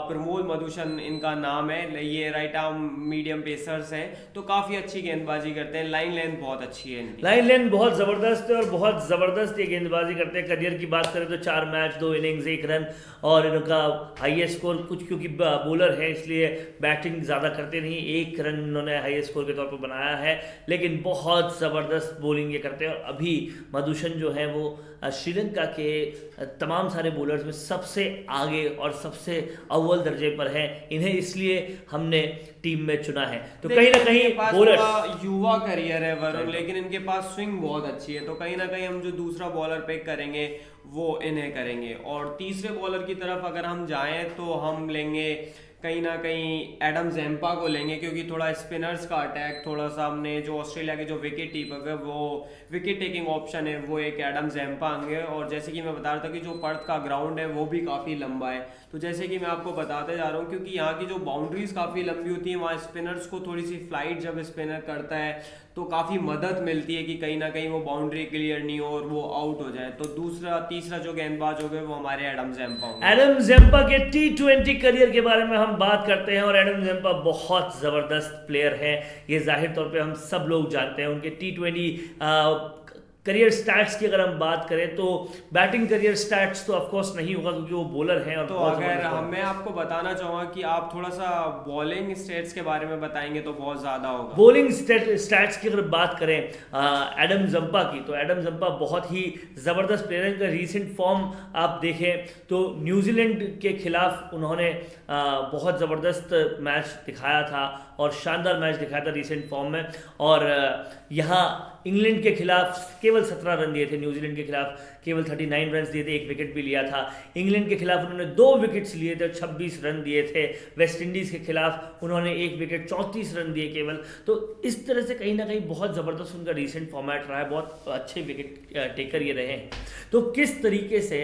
प्रमोद मधुसूदन इनका नाम है। ये राइट आर्म मीडियम पेसर्स हैं, तो काफी अच्छी गेंदबाजी करते हैं। लाइन लेंथ बहुत अच्छी है इनकी। लाइन लेंथ बहुत जबरदस्त है और बहुत जबरदस्त ये गेंदबाजी करते हैं। करियर की बात करें तो 4 मैच 2 इनिंग्स 1 रन, और इनका हाईएस्ट स्कोर, कुछ क्योंकि बॉलर है इसलिए बैटिंग ज़्यादा करते नहीं, 1 रन इन्होंने हाईएस्ट स्कोर के तौर पर बनाया है, लेकिन बहुत ज़बरदस्त बॉलिंग ये करते हैं। और अभी मधुसूदन जो है वो श्रीलंका के तमाम सारे बॉलर्स में सबसे आगे और सबसे अव्वल दर्जे पर है। इन्हें इसलिए हमने टीम में चुना है। तो कहीं ना कहीं बॉलर युवा करियर है वरुण, लेकिन इनके पास स्विंग बहुत अच्छी है, तो कहीं ना कहीं हम जो दूसरा बॉलर पिक करेंगे वो इन्हें करेंगे। और तीसरे बॉलर की तरफ अगर हम जाएं तो हम लेंगे कहीं ना कहीं एडम ज़ेम्पा को लेंगे, क्योंकि थोड़ा स्पिनर्स का अटैक, थोड़ा सा हमने जो ऑस्ट्रेलिया के जो विकेट कीपर है वो विकेट टेकिंग ऑप्शन है वो एक एडम ज़ेम्पा होंगे। और जैसे कि मैं बता रहा था कि जो पर्थ का ग्राउंड है वो भी काफ़ी लंबा है, तो जैसे कि मैं आपको बताते जा रहा हूँ, क्योंकि यहाँ की जो बाउंड्रीज काफ़ी लंबी होती है, वहाँ स्पिनर्स को थोड़ी सी फ्लाइट जब स्पिनर करता है तो काफ़ी मदद मिलती है कि कहीं ना कहीं वो बाउंड्री क्लियर नहीं हो और वो आउट हो जाए। तो तीसरा जो गेंदबाज हो गए वो हमारे एडम ज़ेम्पा होंगे। एडम ज़ेम्पा के T20 करियर के बारे में हम बात करते हैं, और एडम ज़ेम्पा बहुत ज़बरदस्त प्लेयर है, ये जाहिर तौर पे हम सब लोग जानते हैं। उनके T20 करियर स्टैट्स की अगर हम बात करें तो बैटिंग करियर स्टैट्स तो ऑफकोर्स नहीं होगा क्योंकि वो बॉलर हैं। और तो अगर मैं आपको बताना चाहूँगा कि आप थोड़ा सा बॉलिंग स्टैट्स के बारे में बताएंगे तो बहुत ज़्यादा होगा। बॉलिंग स्टैट्स की अगर बात करें एडम ज़ेम्पा की, तो एडम ज़ेम्पा बहुत ही ज़बरदस्त प्लेयर है। इनका रीसेंट फॉर्म आप देखें तो न्यूजीलैंड के खिलाफ उन्होंने बहुत ज़बरदस्त मैच दिखाया था और शानदार मैच दिखाया था रीसेंट फॉर्म में। और यहाँ इंग्लैंड के खिलाफ केवल 17 रन दिए थे, न्यूजीलैंड के खिलाफ केवल 39 रन दिए थे, 1 विकेट भी लिया था। इंग्लैंड के खिलाफ उन्होंने 2 विकेट्स लिए थे, 26 रन दिए थे। वेस्ट इंडीज़ के खिलाफ उन्होंने 1 विकेट 34 रन दिए केवल। तो इस तरह से कहीं ना कहीं बहुत ज़बरदस्त उनका रीसेंट फॉर्मेट रहा है, बहुत अच्छे विकेट टेकर ये रहे हैं। तो किस तरीके से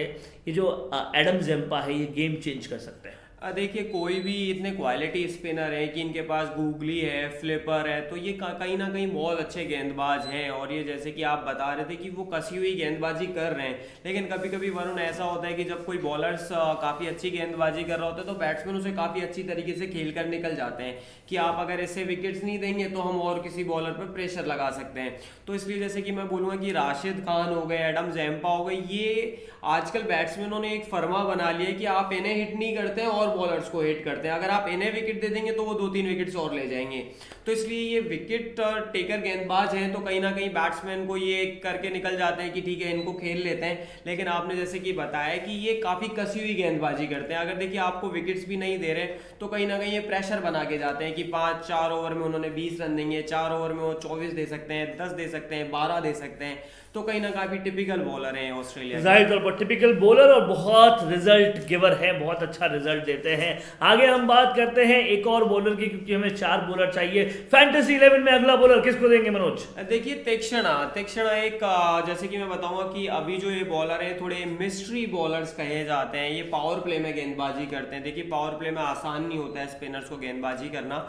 ये जो एडम ज़ेम्पा है ये गेम चेंज कर सकते हैं? देखिए कोई भी इतने क्वालिटी स्पिनर है कि इनके पास गूगली है, फ्लिपर है, तो ये कहीं ना कहीं बहुत अच्छे गेंदबाज हैं। और ये जैसे कि आप बता रहे थे कि वो कसी हुई गेंदबाजी कर रहे हैं, लेकिन कभी कभी वरुण ऐसा होता है कि जब कोई बॉलर्स काफ़ी अच्छी गेंदबाजी कर रहा होता है तो बैट्समैन उसे काफ़ी अच्छी तरीके से खेल कर निकल जाते हैं कि आप अगर इससे विकेट्स नहीं देंगे तो हम और किसी बॉलर पर प्रेशर लगा सकते हैं। तो इसलिए जैसे कि मैं बोलूँगा कि राशिद खान हो गए, एडम ज़ेम्पा हो गए, ये आजकल बैट्समैनों ने एक फर्मा बना लिया है कि आप इन्हें हिट नहीं करते हैं और बॉलर्स को हिट करते हैं। अगर आप इन्हें विकेट दे देंगे तो वो 2-3 विकेट्स और ले जाएंगे। तो इसलिए ये विकेट टेकर गेंदबाज हैं, तो कहीं ना कहीं बैट्समैन को ये करके निकल जाते हैं कि ठीक है इनको खेल लेते हैं। लेकिन आपने जैसे कि बताया कि ये काफ़ी कसी हुई गेंदबाजी करते हैं। अगर देखिए आपको विकेट्स भी नहीं दे रहे तो कहीं ना कहीं ये प्रेशर बना के जाते हैं कि 4 ओवर में उन्होंने 20 रन देंगे, 4 ओवर में वो 24 दे सकते हैं, 10 दे सकते हैं, 12 दे सकते हैं। तो कहीं ना काफी टिपिकल बॉलर हैं ऑस्ट्रेलिया, जाहिर तौर पर टिपिकल बॉलर और बहुत रिजल्ट गिवर है, बहुत अच्छा रिजल्ट देते हैं। आगे हम बात करते हैं एक और बॉलर की, क्योंकि हमें 4 बॉलर चाहिए। फैंटेसी 11 में अगला बॉलर किसको देंगे मनोज? देखिए तीक्ष्णा एक जैसे कि मैं बताऊंगा कि अभी जो ये बॉलर है थोड़े मिस्ट्री बॉलर्स कहे जाते हैं। ये पावर प्ले में गेंदबाजी करते हैं। देखिए पावर प्ले में आसान नहीं होता है स्पिनर्स को गेंदबाजी करना,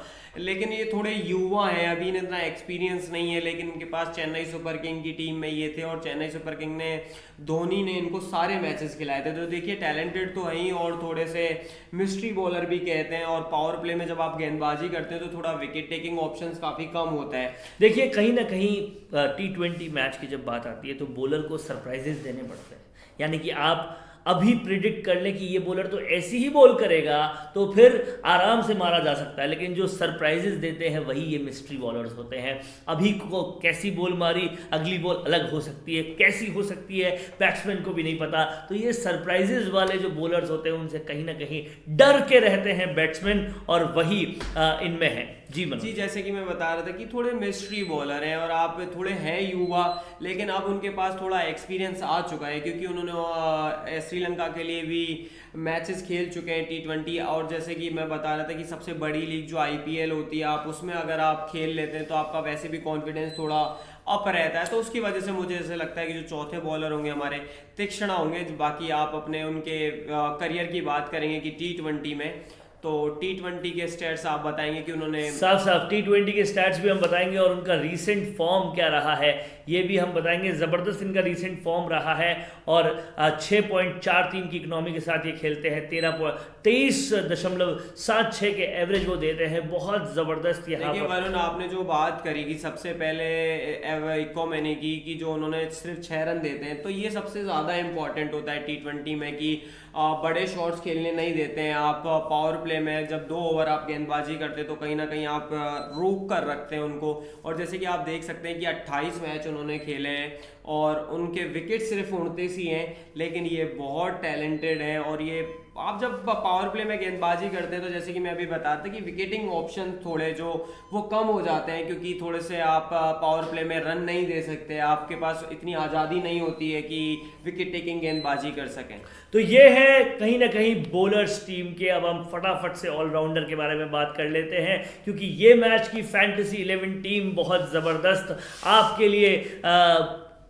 लेकिन ये थोड़े युवा हैं, अभी इतना एक्सपीरियंस नहीं है, लेकिन इनके पास चेन्नई सुपर किंग की टीम में ये थे और चेन्नई सुपर किंग ने धोनी ने इनको सारे मैचेस खिलाए थे। तो देखिए टैलेंटेड तो है ही और थोड़े से मिस्ट्री बॉलर भी कहते हैं। और पावर प्ले में जब आप गेंदबाजी करते हैं तो थोड़ा विकेट टेकिंग ऑप्शंस काफी कम होता है। देखिए कहीं ना कहीं T20 मैच की जब बात आती है तो बॉलर को सरप्राइजेस देने पड़ते हैं, यानी कि आप अभी प्रिडिक्ट कर लें कि ये बॉलर तो ऐसी ही बॉल करेगा तो फिर आराम से मारा जा सकता है, लेकिन जो सरप्राइजेस देते हैं वही ये मिस्ट्री बॉलर्स होते हैं। अभी को कैसी बॉल मारी, अगली बॉल अलग हो सकती है, कैसी हो सकती है बैट्समैन को भी नहीं पता। तो ये सरप्राइजेस वाले जो बॉलर्स होते हैं उनसे कहीं ना कहीं डर के रहते हैं बैट्समैन, और वही इनमें है। जी जैसे कि मैं बता रहा था कि थोड़े मिस्ट्री बॉलर हैं और आप थोड़े हैं युवा, लेकिन अब उनके पास थोड़ा एक्सपीरियंस आ चुका है क्योंकि उन्होंने श्रीलंका के लिए भी मैचेस खेल चुके हैं T20। और जैसे कि मैं बता रहा था कि सबसे बड़ी लीग जो IPL होती है, आप उसमें अगर आप खेल लेते हैं तो आपका वैसे भी कॉन्फिडेंस थोड़ा अप रहता है, तो उसकी वजह से मुझे ऐसे लगता है कि जो चौथे बॉलर होंगे हमारे तीक्ष्ण होंगे। बाकी आप अपने उनके करियर की बात करेंगे कि T20 में, तो T20 के स्टेट्स आप बताएंगे कि उन्होंने साफ साफ T20 के स्टैट्स भी हम बताएंगे और उनका रीसेंट फॉर्म क्या रहा है ये भी हम बताएंगे। ज़बरदस्त इनका रीसेंट फॉर्म रहा है और 6.43 की इकोनॉमी के साथ ये खेलते हैं, 23.76 के एवरेज वो देते हैं, बहुत ज़बरदस्त यहाँ देखिए पर। वरुण, आपने जो बात करी कि सबसे पहले इको मैंने की कि जो उन्होंने सिर्फ 6 रन देते हैं, तो ये सबसे ज़्यादा इंपॉर्टेंट होता है T20 में कि बड़े शॉट्स खेलने नहीं देते हैं। आप पावर प्ले में जब 2 ओवर आप गेंदबाजी करते हैं तो कहीं ना कहीं आप रोक कर रखते हैं उनको। और जैसे कि आप देख सकते हैं कि 28 मैच उन्होंने खेले हैं और उनके विकेट सिर्फ 29 ही हैं, लेकिन ये बहुत टैलेंटेड हैं। और ये आप जब पावर प्ले में गेंदबाजी करते हैं तो जैसे कि मैं अभी बताता कि विकेटिंग ऑप्शन थोड़े जो वो कम हो जाते हैं, क्योंकि थोड़े से आप पावर प्ले में रन नहीं दे सकते, आपके पास इतनी आज़ादी नहीं होती है कि विकेट टेकिंग गेंदबाजी कर सकें। तो ये है कहीं ना कहीं बॉलर्स टीम के। अब हम फटाफट से ऑलराउंडर के बारे में बात कर लेते हैं, क्योंकि ये मैच की फैंटेसी 11 टीम बहुत ज़बरदस्त आपके लिए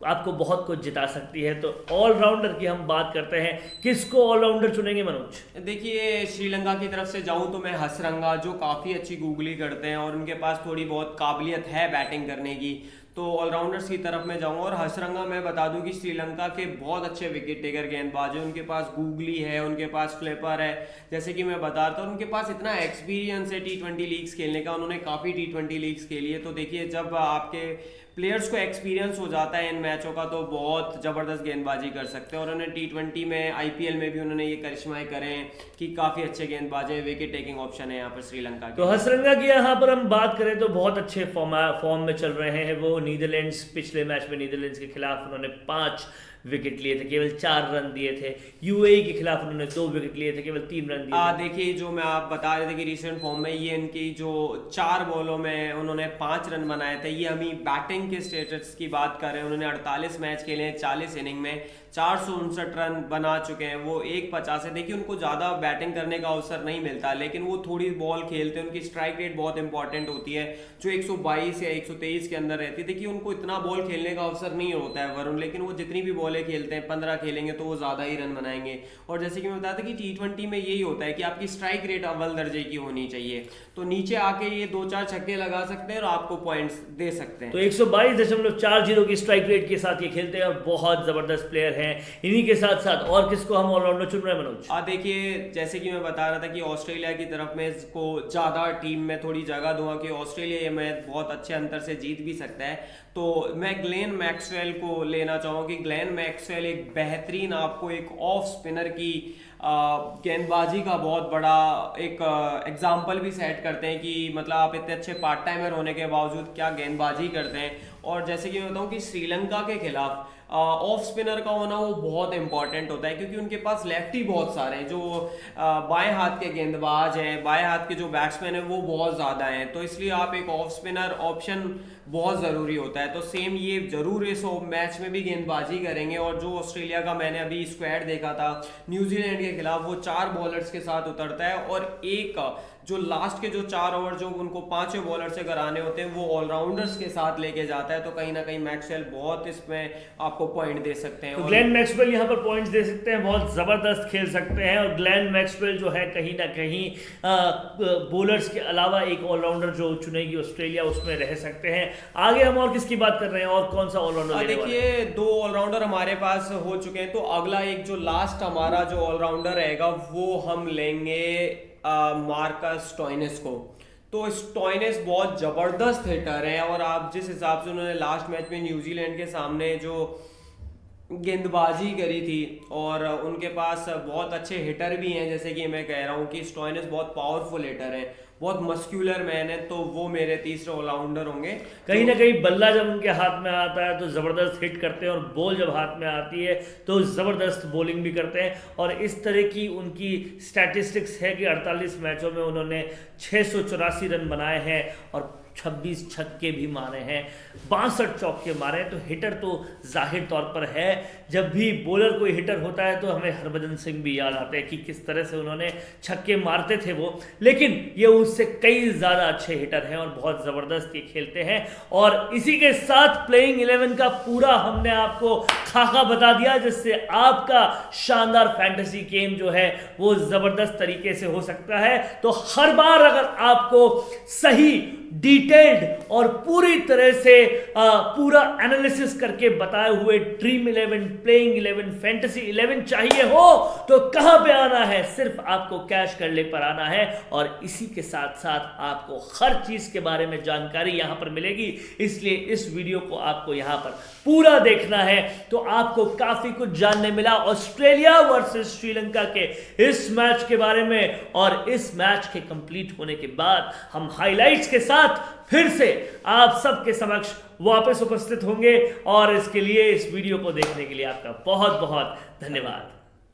आपको बहुत कुछ जिता सकती है। तो ऑलराउंडर की हम बात करते हैं, किसको ऑलराउंडर चुनेंगे मनोज? देखिए श्रीलंका की तरफ से जाऊं तो मैं हसरंगा, जो काफ़ी अच्छी गूगली करते हैं और उनके पास थोड़ी बहुत काबिलियत है बैटिंग करने की, तो ऑलराउंडर्स की तरफ मैं जाऊंगा। और हसरंगा मैं बता दूं कि श्रीलंका के बहुत अच्छे विकेट टेकर गेंदबाज हैं, उनके पास गूगली है, उनके पास फ्लिपर है, जैसे कि मैं बता रहा था। उनके पास इतना एक्सपीरियंस है T20 लीग्स खेलने का, उन्होंने काफ़ी T20 लीग्स खेली है। तो देखिए जब आपके प्लेयर्स को एक्सपीरियंस हो जाता है इन मैचों का तो बहुत ज़बरदस्त गेंदबाजी कर सकते हैं। और उन्होंने T20 में IPL में भी उन्होंने ये करिश्माएं करे हैं कि काफ़ी अच्छे गेंदबाज हैं, विकेट टेकिंग ऑप्शन है यहाँ पर श्रीलंका के। तो हसरंगा की यहाँ पर हम बात करें तो बहुत अच्छे फॉर्म में चल रहे हैं वो। नीदरलैंड्स, पिछले मैच में नीदरलैंड्स के खिलाफ उन्होंने 5 विकेट लिए थे, केवल 4 रन दिए थे। UAE के खिलाफ उन्होंने 2 विकेट लिए थे, केवल 3 रन दिए थे। देखिए जो मैं आप बता रहे थे कि रिसेंट फॉर्म में ये इनकी जो 4 बॉलों में उन्होंने 5 रन बनाए थे, ये हम बैटिंग के स्टेटस की बात कर रहे हैं। उन्होंने 48 मैच खेले हैं, 40 इनिंग में 459 रन बना चुके हैं, वो 1.50 है। देखिए उनको ज़्यादा बैटिंग करने का अवसर नहीं मिलता, लेकिन वो थोड़ी बॉल खेलते हैं, उनकी स्ट्राइक रेट बहुत इंपॉर्टेंट होती है जो 122 या 123 के अंदर रहती है। देखिए उनको इतना बॉल खेलने का अवसर नहीं होता है वरुण, लेकिन वो जितनी भी बॉलें खेलते हैं 15 खेलेंगे तो वो ज़्यादा ही रन बनाएंगे। और जैसे कि मैं बताया था कि T20 में यही होता है कि आपकी स्ट्राइक रेट अव्वल दर्जे की होनी चाहिए, तो नीचे आके ये 2-4 छक्के लगा सकते हैं और आपको पॉइंट्स दे सकते हैं। तो 122.40 की स्ट्राइक रेट के साथ ये खेलते हैं और बहुत ज़बरदस्त प्लेयर हैं। इन्हीं के साथ साथ और किसको हम ऑलराउंडर चुन रहे हैं मनोज? देखिए जैसे कि मैं बता रहा था कि ऑस्ट्रेलिया की तरफ में इसको ज़्यादा टीम में थोड़ी जगह दूंगा कि ऑस्ट्रेलिया ये मैच बहुत अच्छे अंतर से जीत भी सकता है। तो मैं ग्लेन मैक्सवेल को लेना चाहूँगा कि ग्लेन मैक्सवेल एक बेहतरीन आपको एक ऑफ स्पिनर की गेंदबाजी का बहुत बड़ा एक एग्जाम्पल भी सेट करते हैं कि मतलब आप इतने अच्छे पार्ट टाइमर होने के बावजूद क्या गेंदबाजी करते हैं। और जैसे कि मैं बताऊँ कि श्रीलंका के खिलाफ ऑफ स्पिनर का होना वो बहुत इंपॉर्टेंट होता है, क्योंकि उनके पास लेफ्टी बहुत सारे हैं, जो बाएं हाथ के गेंदबाज हैं, बाएं हाथ के जो बैट्समैन हैं वो बहुत ज़्यादा हैं। तो इसलिए आप एक ऑफ स्पिनर ऑप्शन बहुत ज़रूरी होता है। तो सेम ये ज़रूर इस मैच में भी गेंदबाजी करेंगे। और जो ऑस्ट्रेलिया का मैंने अभी स्क्वाड देखा था न्यूजीलैंड के खिलाफ, वो 4 बॉलर्स के साथ उतरता है और एक जो लास्ट के जो 4 ओवर जो उनको 5 बॉलर से कराने होते हैं वो ऑलराउंडर्स के साथ लेके जाता है। तो कहीं ना कहीं मैक्सवेल बहुत इसमें आपको पॉइंट दे सकते हैं। तो ग्लेन मैक्सवेल यहाँ पर पॉइंट्स दे सकते हैं, बहुत ज़बरदस्त खेल सकते हैं। और ग्लेन मैक्सवेल जो है कहीं ना कहीं बॉलर्स के अलावा एक ऑलराउंडर जो चुनेगी ऑस्ट्रेलिया उसमें रह सकते हैं। आगे हम और किसकी बात कर रहे हैं और कौन सा ऑलराउंडर? देखिए 2 ऑलराउंडर हमारे पास हो चुके हैं, तो अगला एक जो लास्ट हमारा जो ऑलराउंडर रहेगा वो हम लेंगे मार्कस स्टोइनिस को। तो स्टोइनिस बहुत ज़बरदस्त हिटर है और आप जिस हिसाब से उन्होंने लास्ट मैच में न्यूजीलैंड के सामने जो गेंदबाजी करी थी और उनके पास बहुत अच्छे हिटर भी हैं, जैसे कि मैं कह रहा हूँ कि स्टोइनिस बहुत पावरफुल हिटर है, बहुत मस्क्यूलर मैन है, तो वो मेरे तीसरे ऑलराउंडर होंगे। कहीं ना कहीं बल्ला जब उनके हाथ में आता है तो ज़बरदस्त हिट करते हैं और बॉल जब हाथ में आती है तो ज़बरदस्त बॉलिंग भी करते हैं। और इस तरह की उनकी स्टैटिस्टिक्स है कि 48 मैचों में उन्होंने 684 रन बनाए हैं और 26 छक्के भी मारे हैं, 62 चौके मारे हैं। तो हिटर तो जाहिर तौर पर है, जब भी बॉलर कोई हिटर होता है तो हमें हरभजन सिंह भी याद आते हैं कि किस तरह से उन्होंने छक्के मारते थे वो, लेकिन ये उससे कई ज़्यादा अच्छे हिटर हैं और बहुत ज़बरदस्त ये खेलते हैं। और इसी के साथ प्लेइंग 11 का पूरा हमने आपको खाका बता दिया, जिससे आपका शानदार फैंटेसी गेम जो है वो ज़बरदस्त तरीके से हो सकता है। तो हर बार अगर आपको सही, डिटेल्ड और पूरी तरह से पूरा एनालिसिस करके बताए हुए ड्रीम 11, प्लेइंग 11, फैंटेसी 11 चाहिए हो तो कहां पे आना है? सिर्फ आपको कैश करले पर आना है। और इसी के साथ साथ आपको हर चीज के बारे में जानकारी यहां पर मिलेगी, इसलिए इस वीडियो को आपको यहां पर पूरा देखना है। तो आपको काफी कुछ जानने मिला ऑस्ट्रेलिया वर्सेस श्रीलंका के इस मैच के बारे में, और इस मैच के कंप्लीट होने के बाद हम हाइलाइट्स के साथ फिर से आप सबके समक्ष वापस उपस्थित होंगे। और इसके लिए, इस वीडियो को देखने के लिए आपका बहुत बहुत धन्यवाद।